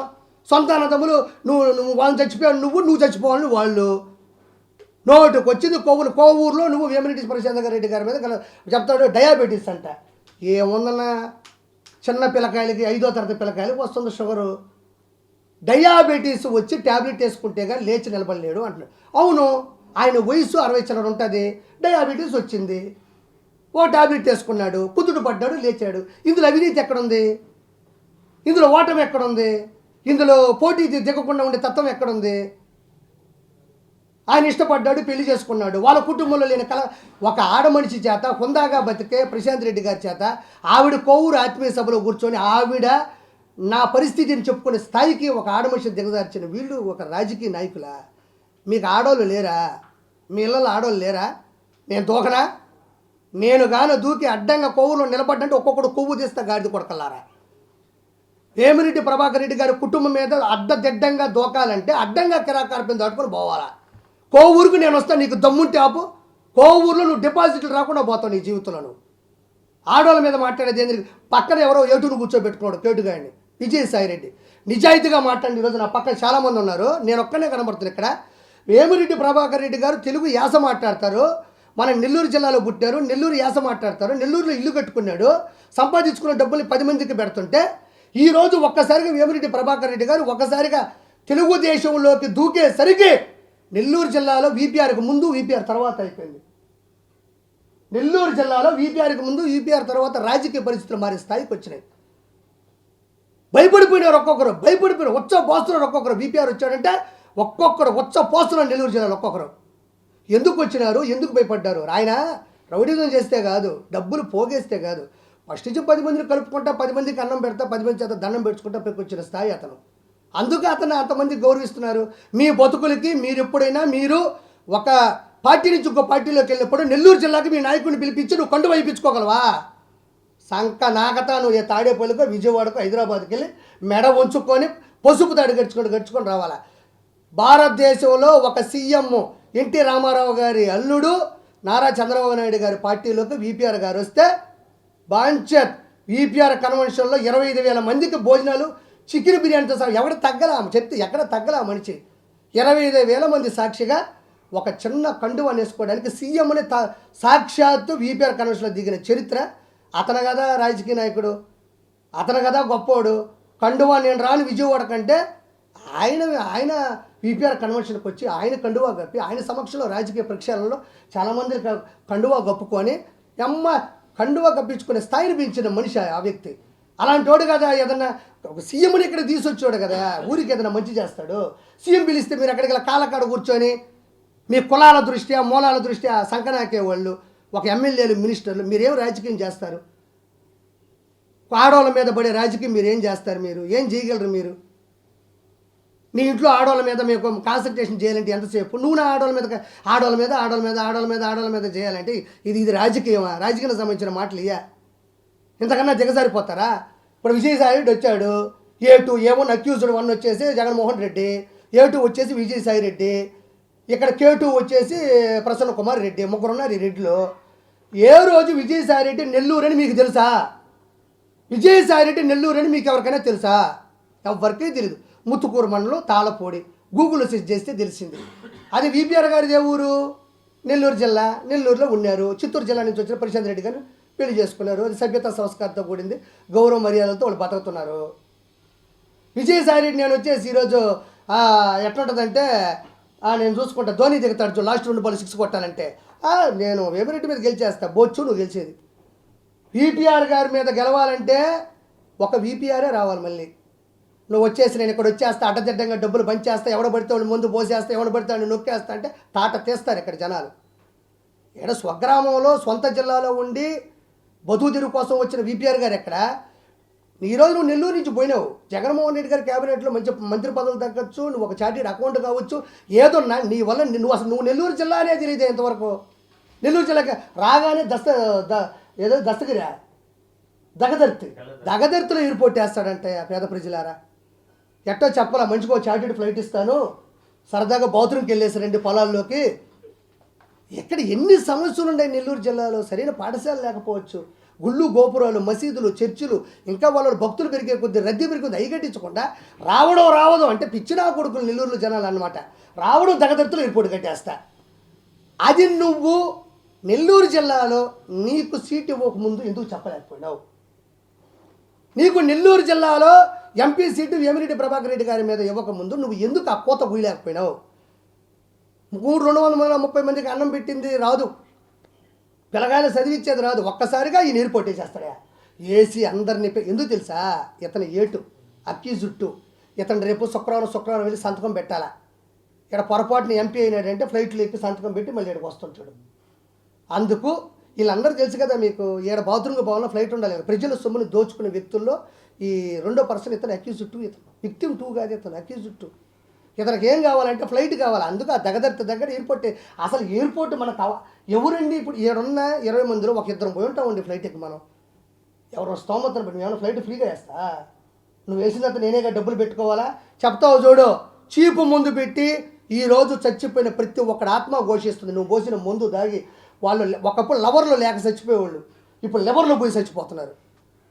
సొంత అన్నదమ్ములు నువ్వు వాళ్ళని చచ్చిపోయావు, నువ్వు చచ్చిపోవాలని వాళ్ళు. నోటుకు వచ్చింది కోవూరులో నువ్వు వేమిరెడ్డి ప్రశాంత్ రెడ్డి గారి మీద చెప్తాడు డయాబెటీస్ అంట. ఏముందన్నా, చిన్న పిల్లకాయలకి 5వ తరగతి పిల్లకాయలకి వస్తుంది షుగరు. డయాబెటీస్ వచ్చి ట్యాబ్లెట్ వేసుకుంటే కానీ లేచి నిలబడలేడు అంటున్నాడు. అవును, ఆయన వయసు 60 చిల్లర ఉంటుంది, డయాబెటీస్ వచ్చింది, ఓ ట్యాబ్లెట్ వేసుకున్నాడు, కుదుట పడ్డాడు, లేచాడు. ఇందులో అవినీతి ఎక్కడుంది? ఇందులో ఓటమి ఎక్కడుంది? ఇందులో పోటీ దిగకుండా ఉండే తత్వం ఎక్కడుంది? ఆయన ఇష్టపడ్డాడు, పెళ్లి చేసుకున్నాడు. వాళ్ళ కుటుంబంలో లేని ఒక ఆడమనిషి చేత, హుందాగా బతికే ప్రశాంత్ రెడ్డి గారి చేత ఆవిడ కోవూరు ఆత్మీయ సభలో కూర్చొని ఆవిడ నా పరిస్థితిని చెప్పుకునే స్థాయికి ఒక ఆడమనిషి దిగజార్చిన వీళ్ళు ఒక రాజకీయ నాయకులా? మీకు ఆడోళ్ళు లేరా? మీ ఇళ్ళలో ఆడోళ్ళు లేరా? నేను దూకనా? నేను గాను దూకి అడ్డంగా కోవూరులో నిలబడ్డంటే ఒక్కొక్కడు కొవ్వు తీస్తా గాడిద కొడకల్లారా. వేమిరెడ్డి ప్రభాకర్ రెడ్డి గారి కుటుంబం మీద అడ్డదిడ్డంగా దూకాలంటే అడ్డంగా కిరాకార్పం దాటుకొని పోవాలా. కోవూరుకు నేను వస్తాను, నీకు దమ్ముంటే ఆపు. కోవూరులో నువ్వు డిపాజిట్లు రాకుండా పోతావు నీ జీవితంలో. నువ్వు ఆడవాళ్ళ మీద మాట్లాడేది ఏంటి? పక్కన ఎవరో ఏటును కూర్చోబెట్టుకున్నాడు కేటుగాడిని, విజయసాయి రెడ్డి. నిజాయితీగా మాట్లాడి ఈరోజు నా పక్కన చాలామంది ఉన్నారు, నేను ఒక్కనే కనబడుతున్నాను ఇక్కడ. వేమిరెడ్డి ప్రభాకర్ రెడ్డి గారు తెలుగు యాస మాట్లాడతారు, మన నెల్లూరు జిల్లాలో పుట్టారు, నెల్లూరు యాస మాట్లాడతారు, నెల్లూరులో ఇల్లు కట్టుకున్నాడు, సంపాదించుకున్న డబ్బులు 10 మందికి పెడుతుంటే ఈరోజు ఒక్కసారిగా వేమిరెడ్డి ప్రభాకర్ రెడ్డి గారు ఒక్కసారిగా తెలుగుదేశంలోకి దూకేసరికి నెల్లూరు జిల్లాలో వీపీఆర్కి ముందు వీపీఆర్ తర్వాత అయిపోయింది. నెల్లూరు జిల్లాలో వీపీఆర్కి ముందు వీపీఆర్ తర్వాత రాజకీయ పరిస్థితులు మారే స్థాయికి వచ్చినాయి. భయపడిపోయినారు ఒక్కొక్కరు, వచ్చ పోస్తున్నారు ఒక్కొక్కరు. వీపీఆర్ వచ్చాడంటే ఒక్కొక్కరు వచ్చ పోస్తున్నారు నెల్లూరు జిల్లాలో ఒక్కొక్కరు. ఎందుకు వచ్చినారు, ఎందుకు భయపడ్డారు? ఆయన రౌడీజం చేస్తే కాదు, డబ్బులు పోగేస్తే కాదు, ఫస్ట్ నుంచి 10 మందిని కలుపుకుంటా, 10 మందికి అన్నం పెడతా, 10 మంది చేత దండం పెట్టుకుంటా పెట్టుకొచ్చిన స్థాయి అతను. అందుకే అతను అంతమంది గౌరవిస్తున్నారు. మీ బతుకులకి మీరు ఎప్పుడైనా మీరు ఒక పార్టీ నుంచి ఇంకో పార్టీలోకి వెళ్ళినప్పుడు నెల్లూరు జిల్లాకి మీ నాయకుడిని పిలిపించి నువ్వు కండు వైపించుకోగలవా? సంక నాకతా నువ్వు తాడేపల్లికో విజయవాడకో హైదరాబాద్కి వెళ్ళి మెడ ఉంచుకొని పసుపు తాడు గడుచుకొని రావాలా. భారతదేశంలో ఒక సీఎం ఎన్టీ రామారావు గారి అల్లుడు నారా చంద్రబాబు నాయుడు గారి పార్టీలోకి వీపీఆర్ గారు వస్తే బాంచత్ వీపీఆర్ కన్వెన్షన్లో 25,000 మందికి భోజనాలు, చికెన్ బిర్యానీతో సహా ఎవడ తగ్గలా చెప్తే ఎక్కడ తగ్గలా మనిషి. 25,000 మంది సాక్షిగా ఒక చిన్న కండువా వేసుకోవడానికి సీఎంని సాక్షాత్తు వీపీఆర్ కన్వెన్షన్లో దిగిన చరిత్ర. అతను కదా రాజకీయ నాయకుడు, అతను కదా గొప్పోడు. కండువా నేను రాని విజయవాడ కంటే ఆయన వీపీఆర్ కన్వెన్షన్కి వచ్చి ఆయన కండువా కప్పి ఆయన సమక్షంలో రాజకీయ ప్రక్షాళనలో చాలామంది కండువా కప్పుకొని కండువా కప్పించుకునే స్థాయిని పెంచిన మనిషి ఆ వ్యక్తి. అలాంటి వాడు కదా ఏదన్నా ఒక సీఎంని ఇక్కడ తీసుకొచ్చాడు కదా, ఊరికి ఏదైనా మంచి చేస్తాడు. సీఎం పిలిస్తే మీరు అక్కడికి కాలకాడ కూర్చొని మీ కులాల దృష్ట్యా మూలాల దృష్ట్యా సంకనాకే వాళ్ళు ఒక ఎమ్మెల్యేలు మినిస్టర్లు మీరేం రాజకీయం చేస్తారు? ఆడవాళ్ళ మీద పడే రాజకీయం మీరు ఏం చేస్తారు? మీరు ఏం చేయగలరు? మీరు నీ ఇంట్లో ఆడవాళ్ళ మీద మీకు కాన్సన్ట్రేషన్ చేయాలంటే ఎంతసేపు? నువ్వు నా ఆడవాళ్ళ మీద చేయాలంటే ఇది రాజకీయమా? రాజకీయానికి సంబంధించిన మాటలు ఇయ్యా? ఇంతకన్నా దిగజారిపోతారా? ఇప్పుడు విజయసాయి రెడ్డి వచ్చాడు, A2 A1 అక్యూజ్డ్ 1 వచ్చేసి జగన్మోహన్ రెడ్డి, A2 వచ్చేసి విజయసాయి రెడ్డి, ఇక్కడ K2 వచ్చేసి ప్రసన్న కుమార్ రెడ్డి, ముగ్గురు ఉన్నారు ఈ రెడ్డిలో. ఏ రోజు విజయసాయి రెడ్డి నెల్లూరు అని మీకు తెలుసా? విజయసాయి రెడ్డి నెల్లూరు అని మీకు ఎవరికైనా తెలుసా? ఎవరికీ తెలియదు. ముత్తుకూరు మండలం తాళపూడి గూగుల్లో సెర్చ్ చేస్తే తెలిసింది. అది విపిఆర్ గారిది ఏ ఊరు? నెల్లూరు జిల్లా. నెల్లూరులో ఉన్నారు. చిత్తూరు జిల్లా నుంచి వచ్చిన ప్రశాంత్ రెడ్డి గారిని పెళ్లి చేసుకున్నారు. అది సభ్యత సంస్కారంతో కూడింది, గౌరవ మర్యాదలతో వాళ్ళు బతుకుతున్నారు. విజయసాయి రెడ్డి నేను వచ్చేసి ఈరోజు ఎట్లుంటుందంటే నేను చూసుకుంటా, ధోని దిగుతాడు లాస్ట్ 2 బాల్ 6 కొట్టాలంటే నేను వేమిరెడ్డి మీద గెలిచేస్తా, బొచ్చు నువ్వు గెలిచేది. విపిఆర్ గారి మీద గెలవాలంటే ఒక విపిఆరే రావాలి. మళ్ళీ నువ్వు వచ్చేసి నేను ఇక్కడ వచ్చేస్తా అడ్డదిడ్డంగా డబ్బులు బంచేస్తా, ఎవడ పడితే వాళ్ళు ముందు పోసేస్తా, ఎవడ పడితే వాళ్ళు నొక్కేస్తా అంటే తాట తీస్తారు ఇక్కడ జనాలు. ఇక్కడ స్వగ్రామంలో సొంత జిల్లాలో ఉండి బతుకుదిరు కోసం వచ్చిన విపిఆర్ గారు ఎక్కడ? ఈరోజు నువ్వు నెల్లూరు నుంచి పోయినావు, జగన్మోహన్ రెడ్డి గారి క్యాబినెట్లో మంచి మంత్రి పదవులు తగ్గచ్చు, నువ్వు ఒక చార్టెడ్ అకౌంట్ కావచ్చు, ఏదన్నా నీ వల్ల నువ్వు నెల్లూరు జిల్లా అనేది తెలియదు ఇంతవరకు. నెల్లూరు జిల్లాకి రాగానే దస్తగిరా దగదర్తిలో ఎయిర్పోర్ట్ వేస్తాడంటే పేద ప్రజలారా. ఎట్టో చెప్పాలా, మంచిగా చార్టెడ్ ఫ్లైట్ ఇస్తాను, సరదాగా బాత్రూమ్కి వెళ్ళేసి 2 పొలాల్లోకి. ఎక్కడ ఎన్ని సమస్యలు ఉన్నాయి నెల్లూరు జిల్లాలో? సరైన పాఠశాల లేకపోవచ్చు, గుళ్ళు గోపురాలు మసీదులు చర్చిలు, ఇంకా వాళ్ళ భక్తులు పెరిగే కొద్ది రద్దీ పెరిగింది, అవి కట్టించకుండా రావడం అంటే పిచ్చినా కొడుకులు నెల్లూరులో జనాలు అన్నమాట. రావడం దగదర్తులు ఎయిర్పోర్ట్ కట్టేస్తా. అది నువ్వు నెల్లూరు జిల్లాలో నీకు సీట్ ఇవ్వకముందు ఎందుకు చెప్పలేకపోయినావు? నీకు నెల్లూరు జిల్లాలో ఎంపీ సీటు వేమిరెడ్డి ప్రభాకర్ రెడ్డి గారి మీద ఇవ్వకముందు నువ్వు ఎందుకు ఆ కోత కూయలేకపోయినావు? 230 మందికి అన్నం పెట్టింది రాదు, పిల్లగాయలు చదివించేది రాదు, ఒక్కసారిగా ఈ నీరు పొట్టేసేస్తాడా? ఏసీ అందరినీ ఎందుకు తెలుసా? ఇతను A2 అక్యూజ్డ్ 2. ఇతను రేపు శుక్రవారం వెళ్ళి సంతకం పెట్టాలా. ఇక్కడ పొరపాటున ఎంపీ అయినాడంటే ఫ్లైట్లో ఎక్కి సంతకం పెట్టి మళ్ళీ ఇక్కడికి వస్తుంటాడు. అందుకు వీళ్ళందరూ తెలుసు కదా మీకు, ఈడ బాత్రూమ్కి పోవాలన్నా ఫ్లైట్ ఉండాలి. ప్రజల సొమ్ముని దోచుకునే వ్యక్తుల్లో ఈ రెండో పర్సన్ ఇతను అక్యూజ్డ్ 2. ఇతను విక్టిమ్ 2 కాదు, ఇతను అక్యూజ్డ్ 2. ఇతనికి ఏం కావాలంటే ఫ్లైట్ కావాలి. అందుకు ఆ దగ్గర ఎయిర్పోర్ట్. అసలు ఎయిర్పోర్ట్ మనకు ఎవరండి? ఇప్పుడు ఈడున్న 20 మందిలో ఒక 2 పోయి ఉంటామండి ఫ్లైట్కి. మనం ఎవరో స్తోమతను బట్టి ఏమైనా ఫ్లైట్ ఫ్రీగా వేస్తా? నువ్వు వేసిన తర్వాత నేనేగా డబ్బులు పెట్టుకోవాలా? చెప్తావు చూడు, చీపు ముందు పెట్టి ఈరోజు చచ్చిపోయిన ప్రతి ఒక్కడు ఆత్మ ఘోషిస్తుంది. నువ్వు పోసిన ముందు దాగి వాళ్ళు ఒకప్పుడు లవర్లో లేక చచ్చిపోయేవాళ్ళు, ఇప్పుడు లెవర్లో పోయి చచ్చిపోతున్నారు.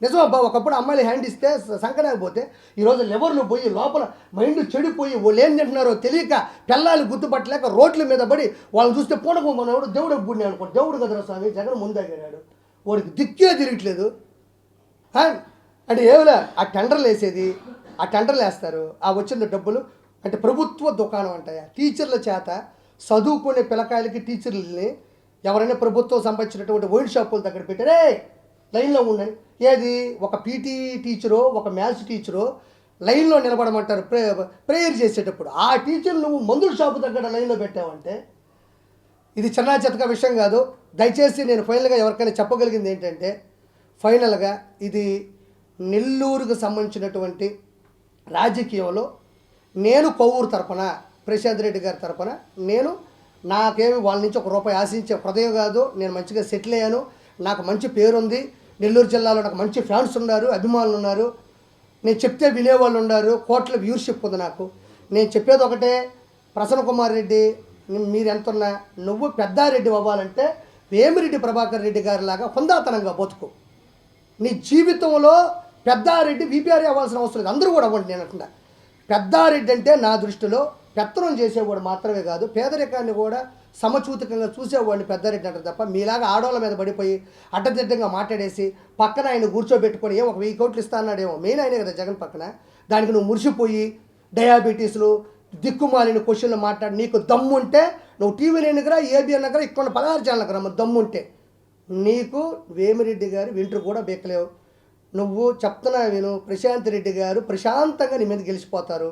నిజమబ్బా, ఒకప్పుడు అమ్మాయిలు హ్యాండ్ ఇస్తే సంకనాకపోతే ఈరోజు లెవర్లు పోయి లోపల మైండ్ చెడిపోయి వాళ్ళు ఏం తింటున్నారో తెలియక పిల్లలు గుర్తుపట్టలేక రోడ్ల మీద పడి వాళ్ళని చూస్తే పూనకు మనవాడు దేవుడు గుడిని అనుకో. దేవుడు కదరా స్వామి, జగన్ ముందాగాడు, వాడికి దిక్కే తిరగట్లేదు అంటే ఏమిలే. ఆ టెండర్లు వేసేది, ఆ టెండర్లు వేస్తారు, ఆ వచ్చిన డబ్బులు అంటే ప్రభుత్వ దుకాణం అంటాయా? టీచర్ల చేత చదువుకునే పిల్లకాయలకి టీచర్లని ఎవరైనా ప్రభుత్వం సంబంధించినటువంటి వైన్ షాపుల దగ్గర పెట్టారే లైన్లో ఉండండి. ఏది ఒక పీటీ టీచరో ఒక మ్యాథ్స్ టీచరో లైన్లో నిలబడమంటారు ప్రేయర్ చేసేటప్పుడు. ఆ టీచర్ నువ్వు మందుల షాపు దగ్గర లైన్లో పెట్టావంటే ఇది చిన్న చెత్తగా విషయం కాదు. దయచేసి నేను ఫైనల్గా ఎవరికైనా చెప్పగలిగింది ఏంటంటే, ఫైనల్గా ఇది నెల్లూరుకు సంబంధించినటువంటి రాజకీయంలో నేను కొవ్వూరు తరపున ప్రశాంత్ రెడ్డి గారి తరపున నాకేమి వాళ్ళ నుంచి ₹1 ఆశించే హృదయం కాదు. నేను మంచిగా సెటిల్ అయ్యాను, నాకు మంచి పేరుంది, నెల్లూరు జిల్లాలో నాకు మంచి ఫ్యాన్స్ ఉన్నారు, అభిమానులు ఉన్నారు, నేను చెప్తే వినేవాళ్ళు ఉన్నారు, కోట్ల వ్యూర్షిప్ ఉంది నాకు. నేను చెప్పేది ఒకటే, ప్రసన్న కుమార్ రెడ్డి మీరు ఎంతున్నా నువ్వు పెద్దారెడ్డి అవ్వాలంటే వేమిరెడ్డి ప్రభాకర్ రెడ్డి గారిలాగా హుందాతనంగా బతుకు. నీ జీవితంలో పెద్దారెడ్డి విపిఆర్ అవ్వాల్సిన అవసరం లేదు, అందరూ కూడా అవ్వండి. నేను అంటున్నా, పెద్దారెడ్డి అంటే నా దృష్టిలో పెత్తనం చేసేవాడు మాత్రమే కాదు, పేదరికాన్ని కూడా సమచూతకంగా చూసేవాడిని పెద్దారెడ్డి అంటారు తప్ప మీలాగా ఆడోళ్ళ మీద పడిపోయి అడ్డదిడ్డంగా మాట్లాడేసి పక్కన ఆయన కూర్చోబెట్టుకొని ఒక 1000 కోట్లు ఇస్తా అన్నాడేమో, మెయిన్ ఆయనే కదా జగన్ పక్కన. దానికి నువ్వు మురిసిపోయి డయాబెటీస్లు దిక్కుమాలిన క్వశ్చన్లు మాట్లాడి, నీకు దమ్ముంటే నువ్వు టీవీ దగ్గర ఏబిఎన్ దగ్గర ఇక్కడ 16 ఛానళ్ళకి రమ్మ దమ్ముంటే నీకు వేమిరెడ్డి గారి వింటర్ కూడా బెక్కలేవు. నువ్వు చెప్తున్నా విను, ప్రశాంత్ రెడ్డి గారు ప్రశాంతంగా నీ మీద గెలిచిపోతారు.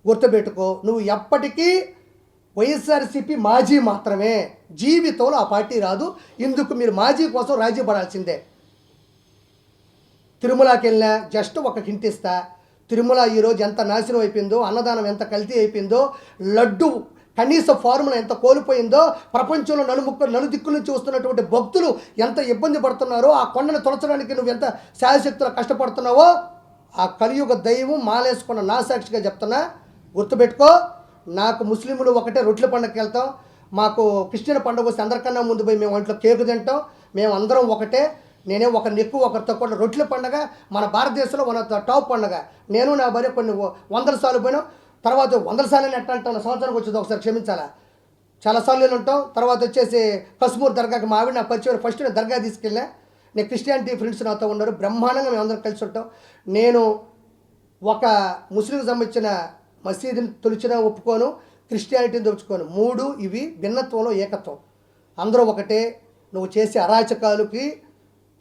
గుర్తుపెట్టుకో, నువ్వు ఎప్పటికీ వైఎస్ఆర్సీపీ మాజీ మాత్రమే, జీవితంలో ఆ పార్టీ రాదు. ఇందుకు మీరు మాజీ కోసం రాజీ పడాల్సిందే. తిరుమలకి వెళ్ళినా జస్ట్ ఒక హింట్ ఇస్తా, తిరుమల ఈరోజు ఎంత నాశనం అయిపోయిందో, అన్నదానం ఎంత కల్తీ అయిపోయిందో, లడ్డు కనీస ఫార్ములా ఎంత కోల్పోయిందో, ప్రపంచంలో నలుదిక్కుల నుంచి వస్తున్నటువంటి భక్తులు ఎంత ఇబ్బంది పడుతున్నారో, ఆ కొండను తొలచడానికి నువ్వు ఎంత శాయశక్తులు కష్టపడుతున్నావో, ఆ కలియుగ దైవం మాలేసుకున్న నా సాక్షిగా చెప్తున్నా, గుర్తుపెట్టుకో. నాకు ముస్లింలు ఒకటే రొట్టెల పండుగకి వెళ్తాం, మాకు క్రిస్టియన్ పండుగ వస్తే అందరికన్నా ముందు పోయి మేము ఒంట్లో కేకు తింటాం, మేము అందరం ఒకటే. నేనే ఒకరిని ఎక్కువ ఒకరి తక్కువ. రొట్టెల పండుగ మన భారతదేశంలో మన టాప్ పండుగ. నేను నా భార్య కొన్ని 100 సార్లు పోయినాం. తర్వాత 100 సార్లు ఎట్లా అంటాం, సంవత్సరానికి వచ్చేది ఒకసారి క్షమించాలా, చాలాసార్లు నేను ఉంటాం. తర్వాత వచ్చేసి కస్మూర్ దర్గాకి మా ఆవిడ నా పరిచయం, ఫస్ట్ నేను దర్గా తీసుకెళ్ళా. నేను క్రిస్టియానిటీ ఫ్రెండ్స్ నాతో ఉన్నారు, బ్రహ్మాండంగా మేము అందరం కలిసి ఉంటాం. నేను ఒక ముస్లింకి సంబంధించిన మసీదుని తొలిచినా ఒప్పుకోను, క్రిస్టియానిటీని తొలుచుకోను. 3 ఇవి భిన్నత్వంలో ఏకత్వం. అందరూ ఒకటే. నువ్వు చేసే అరాచకాలకి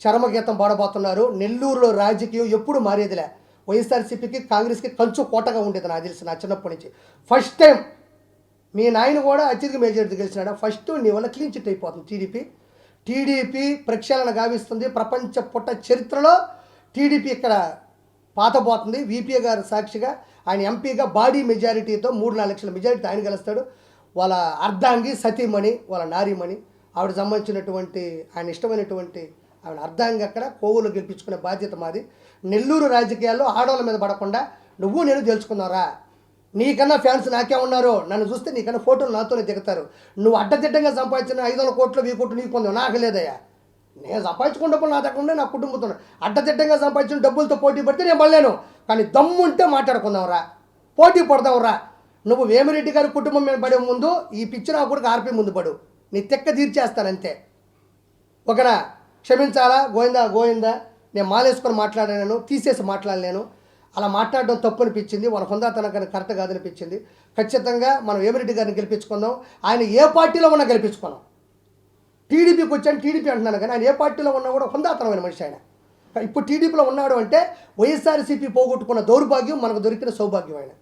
చరమగీతం పాడబోతున్నారు. నెల్లూరులో రాజకీయం ఎప్పుడు మారేదిలే. వైఎస్ఆర్సీపీకి కాంగ్రెస్కి కంచు కోటగా ఉండేది నాకు తెలిసి, నా చిన్నప్పటి నుంచి. ఫస్ట్ టైం మీ నాయన కూడా అత్యధిక మెజారిటీ గెలిచినాడు. ఫస్ట్ నీ వల్ల క్లీన్ చిట్ అయిపోతుంది టీడీపీ ప్రక్షాళన గావిస్తుంది. ప్రపంచ పుట్ట చరిత్రలో టీడీపీ ఇక్కడ పాతబోతుంది. వీపీ గారు సాక్షిగా ఆయన ఎంపీగా భారీ మెజారిటీతో 3-4 లక్షల మెజారిటీ ఆయన గెలుస్తాడు. వాళ్ళ అర్ధాంగి సతీమణి, వాళ్ళ నారీమణి, ఆవిడ సంబంధించినటువంటి ఆయన ఇష్టమైనటువంటి ఆవిడ అర్ధాంగి అక్కడ కోవులు గెలిపించుకునే బాధ్యత మాది. నెల్లూరు రాజకీయాల్లో ఆడవాళ్ళ మీద పడకుండా నువ్వు నేను తెలుసుకున్నారా. నీకన్నా ఫ్యాన్స్ నాకే ఉన్నారు, నన్ను చూస్తే నీకన్నా ఫోటోలు నాతోనే దిగుతారు. నువ్వు అడ్డదిడ్డంగా సంపాదించిన 500 కోట్లు 1000 కోట్లు నీకు పొందావు, నాకు లేదయ్యా. నేను సంపాదించుకున్నప్పుడు నా దగ్గర ఉండే నా కుటుంబంతో అడ్డదిడ్డంగా సంపాదించిన డబ్బులతో పోటీ పడితే నేను పడలేను. కానీ దమ్ముంటే మాట్లాడుకుందాంరా, పోటీ పడదాంరా. నువ్వు వేమిరెడ్డి గారి కుటుంబం మీద పడే ముందు ఈ పిచ్చి నా కూడా ఆర్పి ముందు పడు, నీ తెక్క తీర్చేస్తానంతే. ఒకనా క్షమించాలా, గోయిందా నేను మాలేసుకొని మాట్లాడాను, తీసేసి మాట్లాడలేను. అలా మాట్లాడడం తప్పు అనిపించింది, వాళ్ళ హుందాతనం కరెక్ట్ కాదనిపించింది. ఖచ్చితంగా మనం వేమిరెడ్డి గారిని గెలిపించుకుందాం. ఆయన ఏ పార్టీలో ఉన్నా గెలిపించుకున్నాం. టీడీపీకి వచ్చాను, టీడీపీ అంటున్నాను, కానీ ఆయన ఏ పార్టీలో ఉన్నా కూడా హుందాతనమైన మనిషి ఆయన. ఇప్పుడు టీడీపీలో ఉన్నాడు అంటే వైఎస్ఆర్సీపీ పోగొట్టుకున్న దౌర్భాగ్యం మనకు దొరికిన సౌభాగ్యం ఆయన.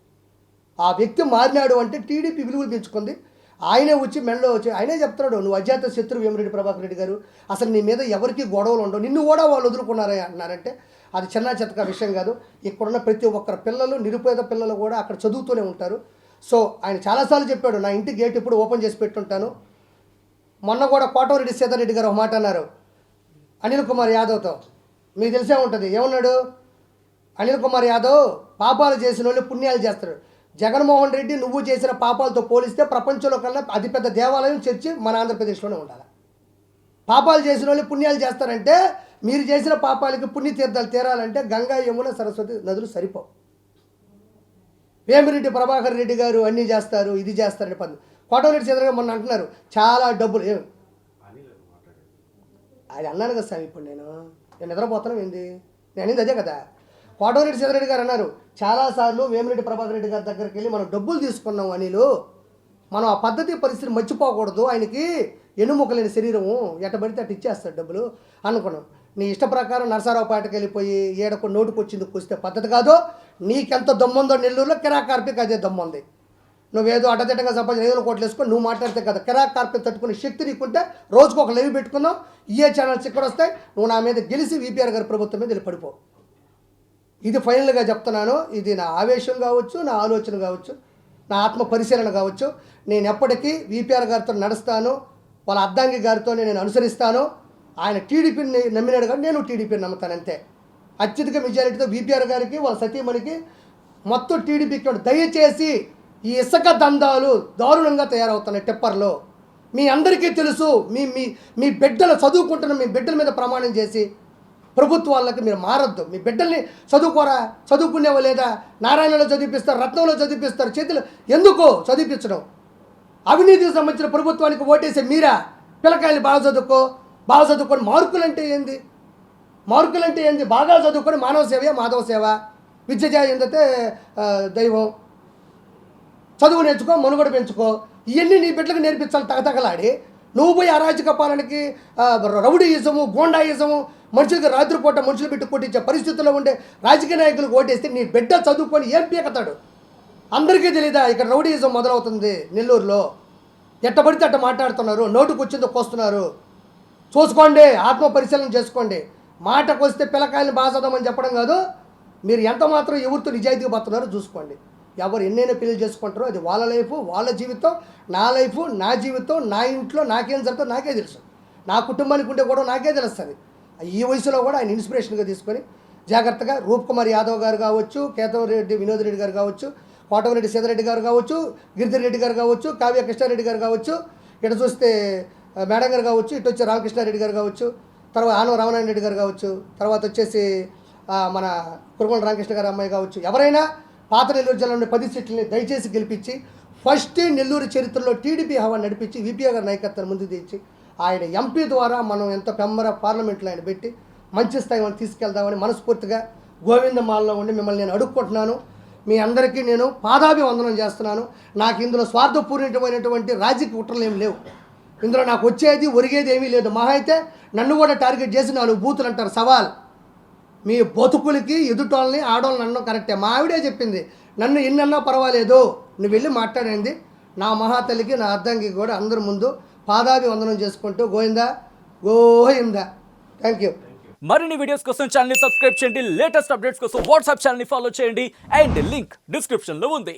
ఆ వ్యక్తి మారినాడు అంటే టీడీపీ విలువలు పెంచుకుంది. ఆయనే వచ్చి మెడలో వచ్చి ఆయనే చెప్తున్నాడు, నువ్వు అజాత శత్రువు వేమిరెడ్డి ప్రభాకర్ రెడ్డి గారు, అసలు నీ మీద ఎవరికి గొడవలు ఉండవు, నిన్ను కూడా వాళ్ళు వదులుకున్నారా అన్నారంటే అది చిన్న చెత్తక విషయం కాదు. ఇక్కడున్న ప్రతి ఒక్కరు పిల్లలు, నిరుపేద పిల్లలు కూడా అక్కడ చదువుతూనే ఉంటారు. సో ఆయన చాలాసార్లు చెప్పాడు, నా ఇంటి గేట్ ఇప్పుడు ఓపెన్ చేసి పెట్టుంటాను. మొన్న కూడా కోటమిరెడ్డి సీతారెడ్డి గారు ఒక మాట అన్నారు అనిల్ కుమార్ యాదవ్తో, మీకు తెలిసే ఉంటుంది. ఏమన్నాడు అనిల్ కుమార్ యాదవ్, పాపాలు చేసిన వాళ్ళు పుణ్యాలు చేస్తారు. జగన్మోహన్ రెడ్డి నువ్వు చేసిన పాపాలతో పోలిస్తే ప్రపంచంలో కన్నా అతిపెద్ద దేవాలయం చర్చి మన ఆంధ్రప్రదేశ్లోనే ఉండాలి. పాపాలు చేసిన వాళ్ళు పుణ్యాలు చేస్తారంటే, మీరు చేసిన పాపాలకి పుణ్యతీర్థాలు తీరాలంటే గంగా యమున సరస్వతి నదులు సరిపోవు. వేమిరెడ్డి ప్రభాకర్ రెడ్డి గారు అన్నీ చేస్తారు, ఇది చేస్తారని పని. కోటమిరెడ్డి సీతారెడ్డి మొన్న అంటున్నారు చాలా డబ్బులు. ఏమి అది అన్నాను కదా సార్, ఇప్పుడు నేను నిద్రపోతాను ఏంది, నేను అనేది అదే కదా. కోటమిరెడ్డి సీతారెడ్డి గారు అన్నారు చాలాసార్లు వేమిరెడ్డి ప్రభాకర్ రెడ్డి గారి దగ్గరికి వెళ్ళి మనం డబ్బులు తీసుకున్నాం అనిలు, మనం ఆ పద్ధతి పరిస్థితి మర్చిపోకూడదు. ఆయనకి ఎన్నుముక్కలేని శరీరము, ఎట్టబడితే అటు ఇచ్చేస్తాడు డబ్బులు అనుకున్నాం. నీ ఇష్ట ప్రకారం నరసారావుపేటకి వెళ్ళిపోయి ఏడకు నోటుకు వచ్చింది వస్తే పద్ధతి కాదు. నీకెంత దమ్ముందో నెల్లూరులో కిరాక్ కార్పిక్ అదే దమ్ముంది. నువ్వేదో అడ్డదిడ్డంగా సంపాదించిన 500 కోట్లు వేసుకొని నువ్వు మాట్లాడితే కదా కిరాక్ కార్పిక్ తట్టుకునే శక్తి నీకుంటే రోజుకు ఒక లైవ్ పెట్టుకుందాం, ఏ ఛానల్స్ ఇక్కడ వస్తాయి, నువ్వు నా మీద గెలిచి వీపీఆర్ గారి ప్రభుత్వం మీద వెళ్ళి పడిపో. ఇది ఫైనల్గా చెప్తున్నాను. ఇది నా ఆవేశం కావచ్చు, నా ఆలోచన కావచ్చు, నా ఆత్మ పరిశీలన కావచ్చు. నేను ఎప్పటికీ వీపీఆర్ గారితో నడుస్తాను, వాళ్ళ అర్ధాంగి గారితో నేను అనుసరిస్తాను. ఆయన టీడీపీని నమ్మినాడు కానీ నేను టీడీపీని నమ్ముతాను అంతే. అత్యధిక మెజారిటీతో వీపీఆర్ గారికి వాళ్ళ సతీమణికి మొత్తం టీడీపీకి. దయచేసి ఈ ఇసుక దందాలు దారుణంగా తయారవుతున్నాయి టిప్పర్లో. మీ అందరికీ తెలుసు. మీ బిడ్డలు చదువుకుంటున్న మీ బిడ్డల మీద ప్రమాణం చేసి ప్రభుత్వాలకు మీరు మారద్దు. మీ బిడ్డల్ని చదువుకోరా, చదువుకునేవా లేదా, నారాయణలో చదివిపిస్తారు, రత్నంలో చదివిపిస్తారు, చేతులు ఎందుకు చదివించడం? అవినీతికి సంబంధించిన ప్రభుత్వానికి ఓటేసే మీరా పిల్లకాయలు బాగా చదువుకొని మార్కులంటే ఏంది, బాగా చదువుకొని మానవ సేవ మాధవ సేవ, విద్య ఏందంటే దైవం, చదువు నేర్చుకో, మనుగడ పెంచుకో. ఇవన్నీ నీ బిడ్డలకు నేర్పించాలి తగతగలాడి. నువ్వు పోయి అరాచక పాలనకి రౌడీయిజము గోండాయిజము మనుషులకి రాత్రిపూట మనుషులు పెట్టి కొట్టించే పరిస్థితుల్లో ఉండే రాజకీయ నాయకులకు ఓటేస్తే నీ బిడ్డ చదువుకొని ఏం పీకతాడు? అందరికీ తెలీదా ఇక్కడ రౌడీయిజం మొదలవుతుంది నెల్లూరులో? ఎట్టబడితే అట్ట మాట్లాడుతున్నారు, నోటుకు వచ్చిందో కోస్తున్నారు. చూసుకోండి, ఆత్మ పరిశీలన చేసుకోండి. మాటకు వస్తే పిల్లకాయలను బాధదామని చెప్పడం కాదు, మీరు ఎంత మాత్రం ఎవరితో నిజాయితీగా పోతున్నారో చూసుకోండి. ఎవరు ఎన్నైనా పెళ్లి చేసుకుంటారో అది వాళ్ళ లైఫ్, వాళ్ళ జీవితం. నా లైఫ్, నా జీవితం, నా ఇంట్లో నాకేం జరుగుతుందో నాకే తెలుసు. నా కుటుంబానికి ఉండే కూడా నాకే తెలుస్తుంది. ఈ వయసులో కూడా ఆయన ఇన్స్పిరేషన్గా తీసుకొని జాగ్రత్తగా రూప్ కుమార్ యాదవ్ గారు కావచ్చు, కేతవరెడ్డి వినోద్ రెడ్డి గారు కావచ్చు, కోటమిరెడ్డి సీతారెడ్డి గారు కావచ్చు, గిరిధర్ రెడ్డి గారు కావచ్చు, కావ్య కృష్ణారెడ్డి గారు కావచ్చు, ఇటు చూస్తే మేడం గారు కావచ్చు, ఇటు వచ్చి రామకృష్ణారెడ్డి గారు కావచ్చు, తర్వాత ఆనవ రామనారాయణ రెడ్డి గారు కావచ్చు, తర్వాత వచ్చేసి మన కురుమల రామకృష్ణ గారు అమ్మాయి కావచ్చు, ఎవరైనా పాత నెల్లూరు జిల్లాలోని 10 సీట్లని దయచేసి గెలిపించి ఫస్ట్ నెల్లూరు చరిత్రలో టీడీపీ హవా నడిపించి విపిఆ గారి నాయకత్వాన్ని ముందు తెచ్చి ఆయన ఎంపీ ద్వారా మనం ఎంత పెమ్మర పార్లమెంట్లో ఆయన పెట్టి మంచి స్థాయి మనం తీసుకెళ్దామని మనస్ఫూర్తిగా గోవిందమాలలో ఉండి మిమ్మల్ని నేను అడుక్కుంటున్నాను. మీ అందరికీ నేను పాదాభివందనం చేస్తున్నాను. నాకు ఇందులో స్వార్థపూరితమైనటువంటి రాజకీయ కుట్రలు ఏమి లేవు. ఇందులో నాకు వచ్చేది ఒరిగేది ఏమీ లేదు. మహా అయితే నన్ను కూడా టార్గెట్ చేసి 4 బూతులు అంటారు సవాల్. మీ బతుకులకి ఎదుటోళ్ళని ఆడవాళ్ళని అనడం కరెక్టే. మా ఆవిడే చెప్పింది, నన్ను ఎన్నన్నా పర్వాలేదు, నువ్వు వెళ్ళి మాట్లాడింది. నా మహాతల్లికి నా అర్ధంకి కూడా అందరి ముందు పాదాభివందనం చేసుకుంటూ గోవిందా గోవిందా. Thank you. మరిన్ని వీడియోస్ కోసం ఛానల్ ని సబ్స్క్రైబ్ చేయండి. లేటెస్ట్ అప్డేట్స్ కోసం వాట్సాప్ ఛానల్ ని ఫాలో చేయండి. అండ్ లింక్ డిస్క్రిప్షన్ లో ఉంది.